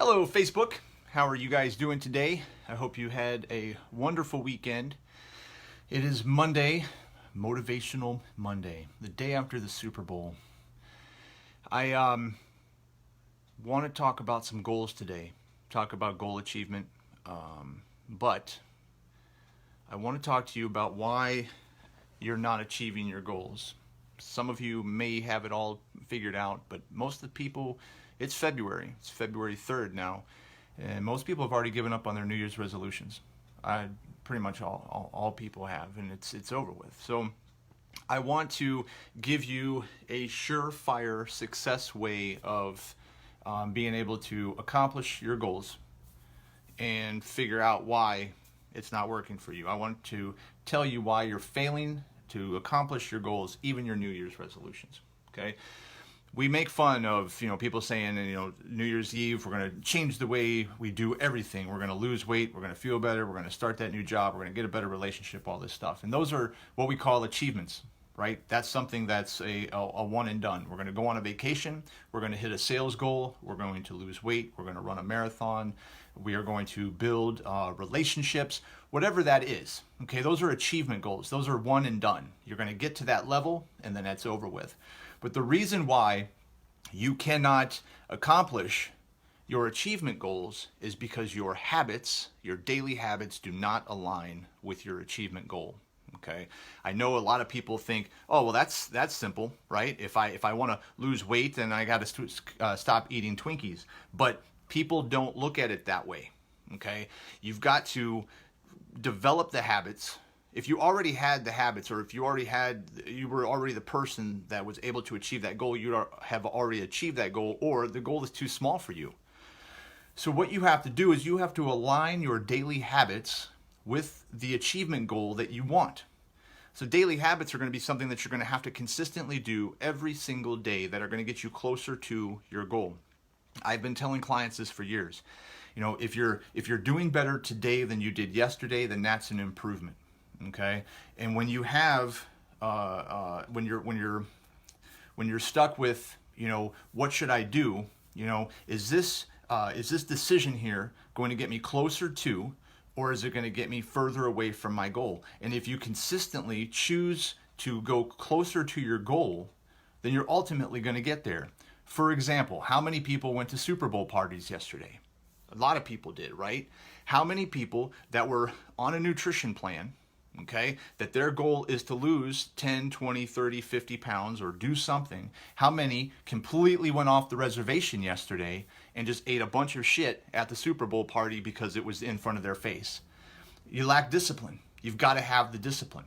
Hello, Facebook. How are you guys doing today? I hope you had a wonderful weekend. It is Monday, Motivational Monday, the day after the Super Bowl. I want to talk about some goals today, talk about goal achievement, but I want to talk to you about why you're not achieving your goals. Some of you may have it all figured out, but most of the people, it's February. It's February 3rd now, and most people have already given up on their New Year's resolutions. Pretty much all people have, and it's over with. So I want to give you a surefire success way of being able to accomplish your goals and figure out why it's not working for you. I want to tell you why you're failing to accomplish your goals, even your New Year's resolutions. Okay, we make fun of people saying, New Year's Eve we're going to change the way we do everything. We're going to lose weight. We're going to feel better. We're going to start that new job. We're going to get a better relationship. All this stuff, and those are what we call achievements, right? That's something that's a one and done. We're going to go on a vacation. We're going to hit a sales goal. We're going to lose weight. We're going to run a marathon. We are going to build relationships, whatever that is. Okay, those are achievement goals. Those are one and done. You're going to get to that level, and then that's over with. But the reason why you cannot accomplish your achievement goals is because your habits, your daily habits, do not align with your achievement goal. Okay, I know a lot of people think, oh, well, that's simple, right? If I want to lose weight, then I got to stop eating Twinkies. But people don't look at it that way. Okay, you've got to develop the habits. If you already had the habits, or if you were already the person that was able to achieve that goal, you have already achieved that goal, or the goal is too small for you. So what you have to do is you have to align your daily habits with the achievement goal that you want. So daily habits are going to be something that you're going to have to consistently do every single day that are going to get you closer to your goal. I've been telling clients this for years. If you're doing better today than you did yesterday, then that's an improvement. Okay? And when you have when you're stuck with, what should I do? Is this decision here going to get me closer to, or is it going to get me further away from my goal? And if you consistently choose to go closer to your goal, then you're ultimately going to get there. For example, how many people went to Super Bowl parties yesterday? A lot of people did, right? How many people that were on a nutrition plan, okay, that their goal is to lose 10, 20, 30, 50 pounds or do something, how many completely went off the reservation yesterday and just ate a bunch of shit at the Super Bowl party because it was in front of their face? You lack discipline. You've got to have the discipline.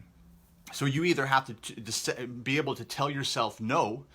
So you either have to be able to tell yourself no,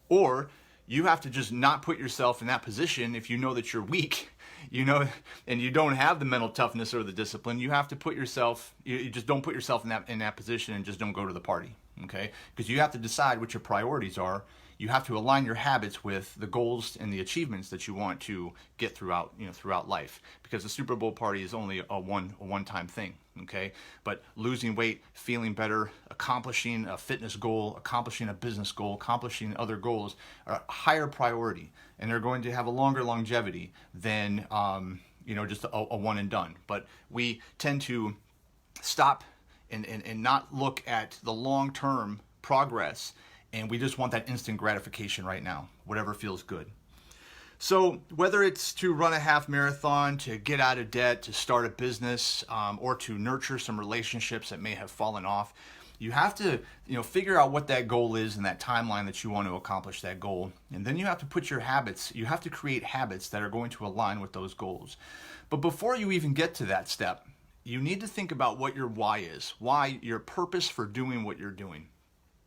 or you have to just not put yourself in that position if you know that you're weak, and you don't have the mental toughness or the discipline. You have to put yourself, you just don't put yourself in that position, and just don't go to the party, okay? Because you have to decide what your priorities are. You have to align your habits with the goals and the achievements that you want to get throughout life. Because the Super Bowl party is only a one-time thing, okay? But losing weight, feeling better, accomplishing a fitness goal, accomplishing a business goal, accomplishing other goals are a higher priority, and they're going to have a longer longevity than just a one and done. But we tend to stop and not look at the long-term progress, and we just want that instant gratification right now, whatever feels good. So whether it's to run a half marathon, to get out of debt, to start a business, or to nurture some relationships that may have fallen off, you have to figure out what that goal is and that timeline that you want to accomplish that goal. And then you have to put your habits, you have to create habits that are going to align with those goals. But before you even get to that step, you need to think about what your why is, why your purpose for doing what you're doing.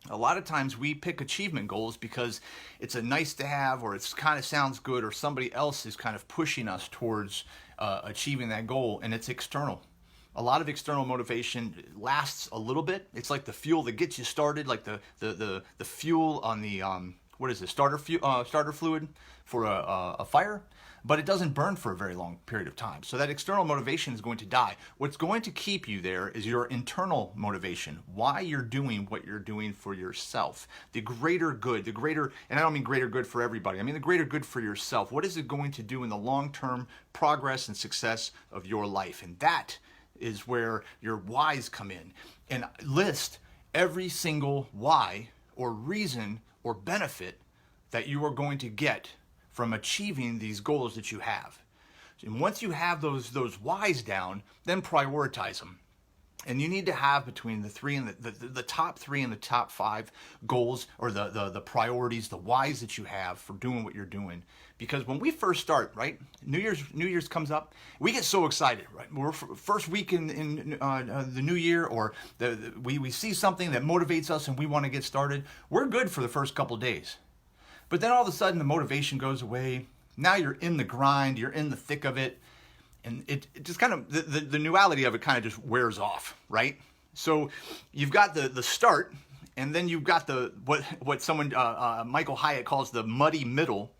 A lot of times we pick achievement goals because it's a nice to have, or it's kind of sounds good, or somebody else is kind of pushing us towards achieving that goal, and it's external. A lot of external motivation lasts a little bit. It's like the fuel that gets you started, like the fuel on the what is this, starter fluid for a fire, but it doesn't burn for a very long period of time. So that external motivation is going to die. What's going to keep you there is your internal motivation, why you're doing what you're doing for yourself. The greater good, and I don't mean greater good for everybody, I mean the greater good for yourself. What is it going to do in the long-term progress and success of your life? And that is where your whys come in. And list every single why or reason or benefit that you are going to get from achieving these goals that you have. And once you have those whys down, then prioritize them. And you need to have between the top 3 and the top 5 goals, or the priorities, the whys that you have for doing what you're doing. Because when we first start, right, New Year's comes up, we get so excited, right? We're first week in the new year, or we see something that motivates us and we want to get started. We're good for the first couple days. But then all of a sudden the motivation goes away. Now you're in the grind, you're in the thick of it, and it just kind of, the newality of it kind of just wears off, right? So you've got the start, and then you've got what someone, Michael Hyatt calls the muddy middle,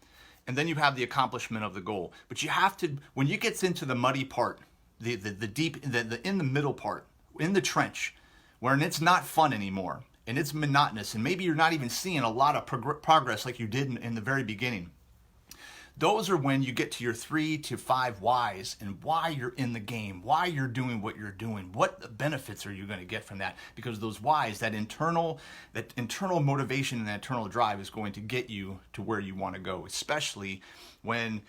and then you have the accomplishment of the goal. But you have to, when you get into the muddy part, the deep, in the middle part, in the trench, where it's not fun anymore, and it's monotonous, and maybe you're not even seeing a lot of progress like you did in the very beginning. Those are when you get to your 3 to 5 whys, and why you're in the game, why you're doing what you're doing, what benefits are you going to get from that? Because those whys, that internal motivation and that internal drive is going to get you to where you want to go, especially when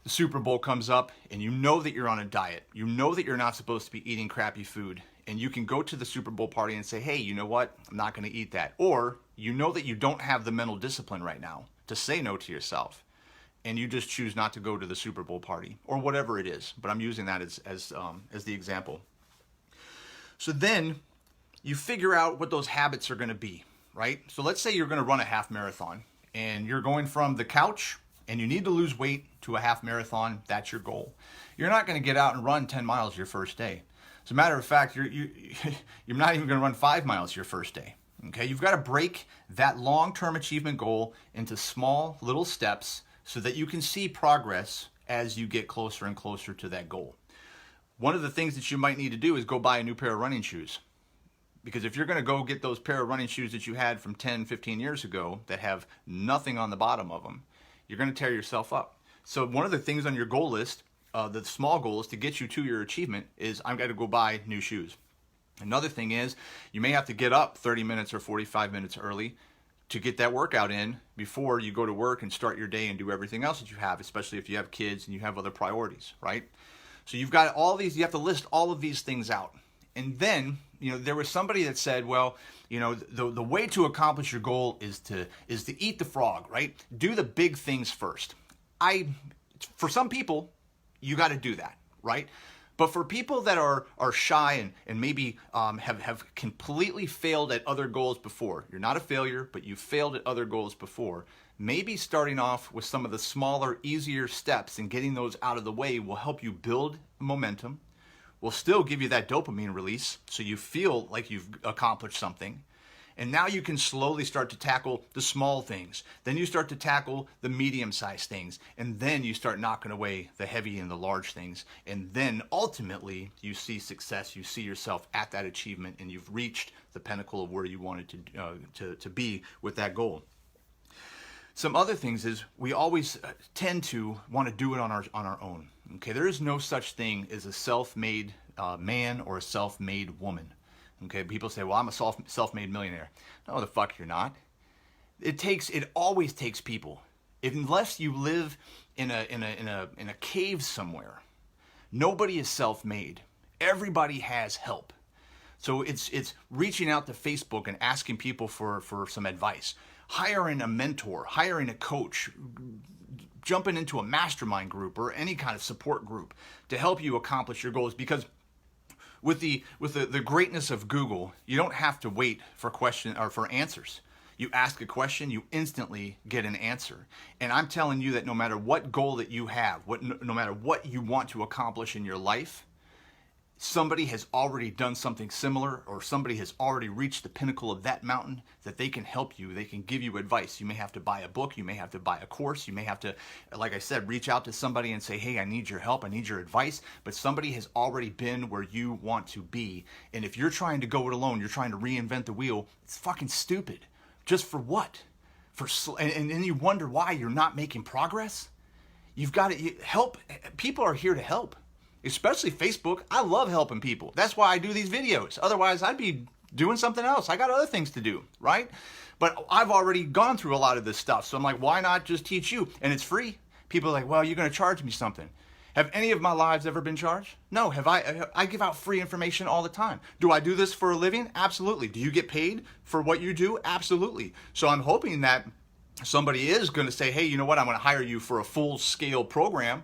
the Super Bowl comes up and you know that you're on a diet, you know that you're not supposed to be eating crappy food, and you can go to the Super Bowl party and say, hey, you know what, I'm not going to eat that. Or you know that you don't have the mental discipline right now to say no to yourself, and you just choose not to go to the Super Bowl party, or whatever it is. But I'm using that as the example. So then you figure out what those habits are going to be, right? So let's say you're going to run a half marathon, and you're going from the couch, and you need to lose weight, to a half marathon. That's your goal. You're not going to get out and run 10 miles your first day. As a matter of fact, you're not even going to run 5 miles your first day. Okay, you've got to break that long-term achievement goal into small little steps, so that you can see progress as you get closer and closer to that goal. One of the things that you might need to do is go buy a new pair of running shoes. Because if you're going to go get those pair of running shoes that you had from 10, 15 years ago that have nothing on the bottom of them, you're going to tear yourself up. So one of the things on your goal list, the small goals to get you to your achievement, is I've got to go buy new shoes. Another thing is you may have to get up 30 minutes or 45 minutes early to get that workout in before you go to work and start your day and do everything else that you have, especially if you have kids and you have other priorities, right? So you've got all these, you have to list all of these things out. And then, there was somebody that said, well, the way to accomplish your goal is to eat the frog, right? Do the big things first. For some people, you got to do that, right? But for people that are shy and maybe have completely failed at other goals before, you're not a failure, but you've failed at other goals before, maybe starting off with some of the smaller, easier steps and getting those out of the way will help you build momentum, will still give you that dopamine release so you feel like you've accomplished something. And now you can slowly start to tackle the small things. Then you start to tackle the medium-sized things. And then you start knocking away the heavy and the large things. And then ultimately you see success. You see yourself at that achievement, and you've reached the pinnacle of where you wanted to be with that goal. Some other things is we always tend to want to do it on our own. Okay, there is no such thing as a self-made man or a self-made woman. Okay, people say, well, I'm a self-made millionaire. No, the fuck you're not. It always takes people. Unless you live in a cave somewhere, nobody is self-made. Everybody has help. So it's reaching out to Facebook and asking people for some advice, hiring a mentor, hiring a coach, jumping into a mastermind group or any kind of support group to help you accomplish your goals. Because with the greatness of Google, you don't have to wait for answers. You ask a question, you instantly get an answer. And I'm telling you that no matter what goal that you have, no matter what you want to accomplish in your life, somebody has already done something similar, or somebody has already reached the pinnacle of that mountain, that they can help you, they can give you advice. You may have to buy a book, you may have to buy a course, you may have to, like I said, reach out to somebody and say, hey, I need your help, I need your advice, but somebody has already been where you want to be. And if you're trying to go it alone, you're trying to reinvent the wheel, it's fucking stupid. Just for what? And then you wonder why you're not making progress? You've got to help. People are here to help. Especially Facebook. I love helping people. That's why I do these videos. Otherwise, I'd be doing something else. I got other things to do, right? But I've already gone through a lot of this stuff. So I'm like, why not just teach you? And it's free. People are like, well, you're going to charge me something. Have any of my lives ever been charged? No. I give out free information all the time. Do I do this for a living? Absolutely. Do you get paid for what you do? Absolutely. So I'm hoping that somebody is going to say, hey, you know what? I'm going to hire you for a full-scale program.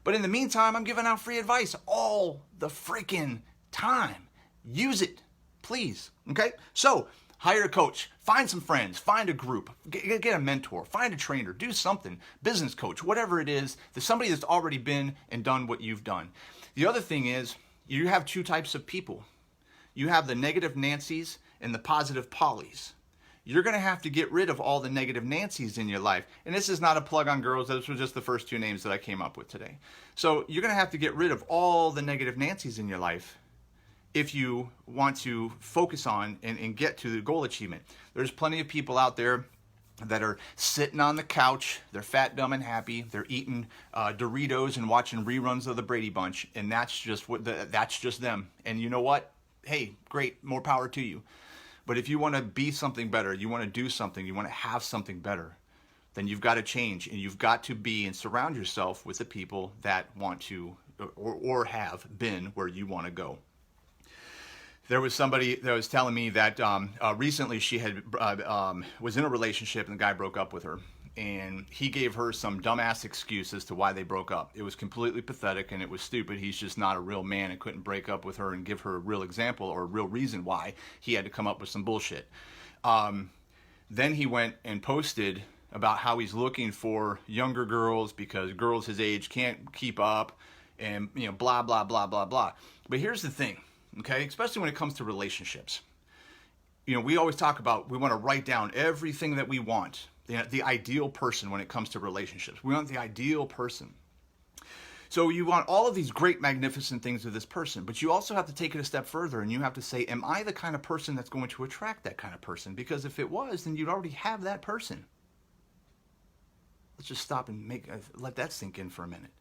But in the meantime, I'm giving out free advice all the freaking time. Use it, please. Okay? So, hire a coach. Find some friends. Find a group. Get a mentor. Find a trainer. Do something. Business coach. Whatever it is. There's somebody that's already been and done what you've done. The other thing is, you have two types of people. You have the negative Nancys and the positive Pollys. You're going to have to get rid of all the negative Nancys in your life. And this is not a plug on girls. Those were just the first two names that I came up with today. So you're going to have to get rid of all the negative Nancys in your life if you want to focus on and get to the goal achievement. There's plenty of people out there that are sitting on the couch. They're fat, dumb, and happy. They're eating Doritos and watching reruns of the Brady Bunch. And that's just them. And you know what? Hey, great. More power to you. But if you want to be something better, you want to do something, you want to have something better, then you've got to change, and you've got to be and surround yourself with the people that want to or have been where you want to go. There was somebody that was telling me that recently she had was in a relationship and the guy broke up with her. And he gave her some dumbass excuse as to why they broke up. It was completely pathetic and it was stupid. He's just not a real man and couldn't break up with her and give her a real example or a real reason why. He had to come up with some bullshit. Then he went and posted about how he's looking for younger girls because girls his age can't keep up and, you know, blah, blah, blah, blah, blah. But here's the thing, okay? Especially when it comes to relationships. You know, we always talk about, we want to write down everything that we want. The ideal person when it comes to relationships. We want the ideal person. So you want all of these great, magnificent things of this person, but you also have to take it a step further and you have to say, am I the kind of person that's going to attract that kind of person? Because if it was, then you'd already have that person. Let's just stop and let that sink in for a minute.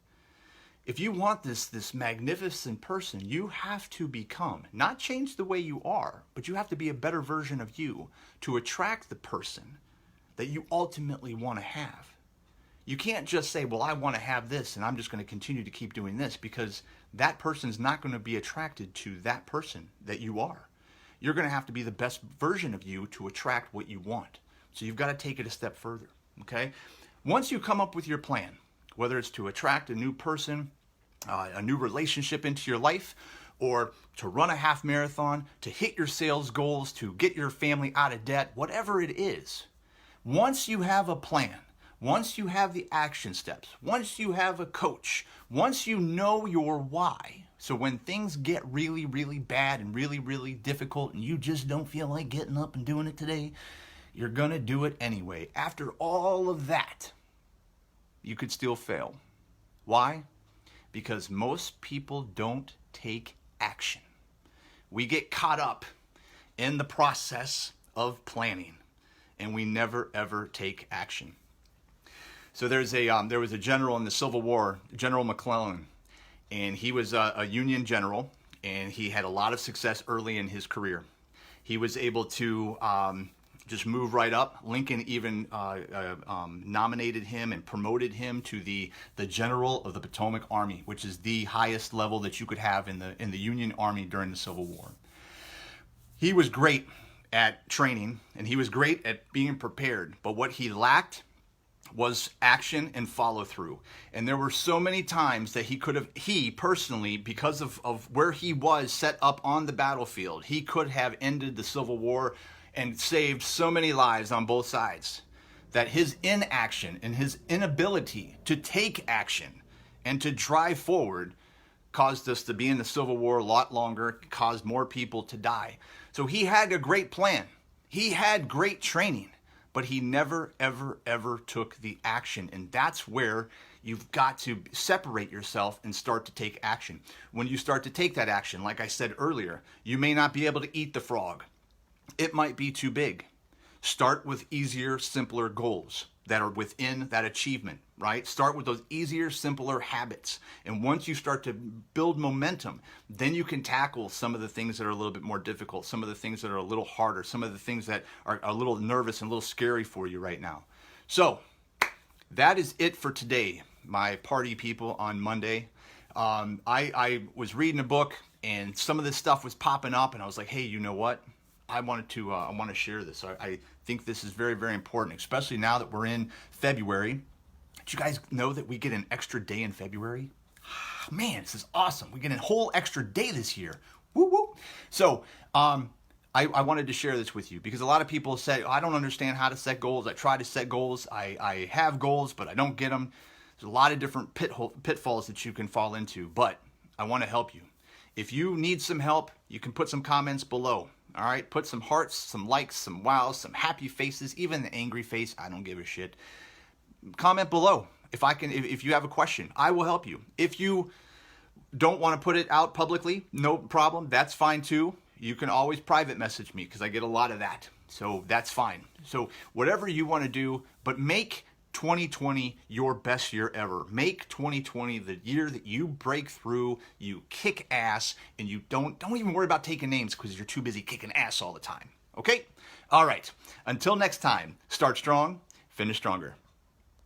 If you want this magnificent person, you have to become, not change the way you are, but you have to be a better version of you to attract the person that you ultimately want to have. You can't just say, well, I want to have this and I'm just going to continue to keep doing this, because that person's not going to be attracted to that person that you are. You're going to have to be the best version of you to attract what you want. So you've got to take it a step further, okay? Once you come up with your plan, whether it's to attract a new person, a new relationship into your life, or to run a half marathon, to hit your sales goals, to get your family out of debt, whatever it is, once you have a plan, once you have the action steps, once you have a coach, once you know your why, so when things get really, really bad and really, really difficult and you just don't feel like getting up and doing it today, you're going to do it anyway. After all of that, you could still fail. Why? Because most people don't take action. We get caught up in the process of planning, and we never ever take action. So there was a general in the Civil War, General McClellan, and he was a Union general, and he had a lot of success early in his career. He was able to just move right up. Lincoln even nominated him and promoted him to the General of the Potomac Army, which is the highest level that you could have in the Union Army during the Civil War. He was great at training, and he was great at being prepared, but what he lacked was action and follow through. And there were so many times that he personally, because of where he was set up on the battlefield, he could have ended the Civil War and saved so many lives on both sides, that his inaction and his inability to take action and to drive forward caused us to be in the Civil War a lot longer, caused more people to die. So he had a great plan. He had great training, but he never, ever, ever took the action. And that's where you've got to separate yourself and start to take action. When you start to take that action, like I said earlier, you may not be able to eat the frog. It might be too big. Start with easier, simpler goals that are within that achievement, right? Start with those easier, simpler habits. And once you start to build momentum, then you can tackle some of the things that are a little bit more difficult, some of the things that are a little harder, some of the things that are a little nervous and a little scary for you right now. So that is it for today, my party people on Monday. I was reading a book and some of this stuff was popping up and I was like, hey, you know what? I want to share this. I think this is very, very important, especially now that we're in February. Did you guys know that we get an extra day in February? Man, this is awesome. We get a whole extra day this year. Woo woo. So I wanted to share this with you because a lot of people say, oh, I don't understand how to set goals. I try to set goals. I have goals, but I don't get them. There's a lot of different pitfalls that you can fall into, but I want to help you. If you need some help, you can put some comments below. All right, put some hearts, some likes, some wows, some happy faces, even the angry face. I don't give a shit. Comment below. If you have a question, I will help you. If you don't want to put it out publicly, no problem. That's fine too. You can always private message me because I get a lot of that. So that's fine. So whatever you want to do, but make 2020 your best year ever. Make 2020 the year that you break through, you kick ass, and you don't even worry about taking names because you're too busy kicking ass all the time. Okay? All right. Until next time, start strong, finish stronger.